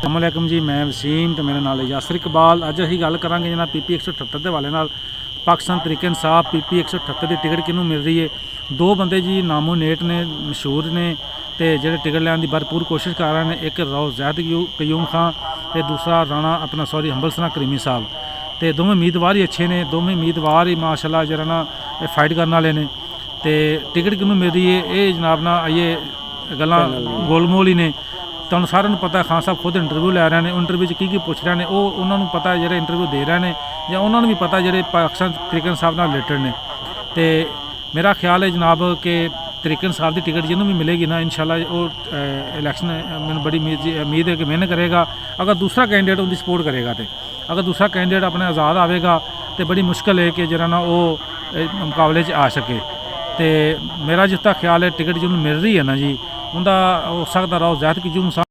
अस्सलामुअलैकुम जी, मैं वसीम तो मेरे नाल यासिर इकबाल। अज असीं गल करांगे जनाब PP 178 के हवाले नाल पाकिस्तान तरीके इंसाफ PP 178 की टिकट किनू मिल रही है। दो बंदे जी नामो नेट ने, मशहूर ने, तो जेडे टिकट लैन की भरपूर कोशिश कर रहे हैं। एक रौज़ैद कयूम खान तो दूसरा राणा अपना हंबल सना करीमी साहब। तो दोवें उम्मीदवार ही अच्छे ने, दोवें उम्मीदवार ही माशाल्लाह जरा ना फाइट करने वाले ने। तो टिकट किनू मिल रही है ये जनाब ना ये गल्लां गोलमोल ही ने। तुहानूं सारिਆਂ ਨੂੰ पता है खान साहब खुद इंटरव्यू लै रहे हैं, इंटरव्यू की पुछ रहे हैं, वो उन्होंने पता है जो इंटरव्यू दे रहे हैं या उन्होंने भी पता जो पाकिस्तान तरीके साहब नाल रिलेटेड ने। तो मेरा ख्याल है जनाब कि तरीके साहब की टिकट जिन्होंने भी मिलेगी ना इंशाल्लाह वो इलैक्शन मैंने बड़ी उम्मीद है कि मेहनत करेगा। अगर दूसरा कैंडिडेट उनकी सपोर्ट करेगा तो अगर दूसरा कैंडिडेट अपने आज़ाद आएगा तो बड़ी मुश्किल है कि जरा ना वो मुकाबले आ सके। तो मेरा जितना ख्याल है टिकट जिन्होंने मिल रही है ना जी उनका हो सकता रौज़ैद कयूम साहब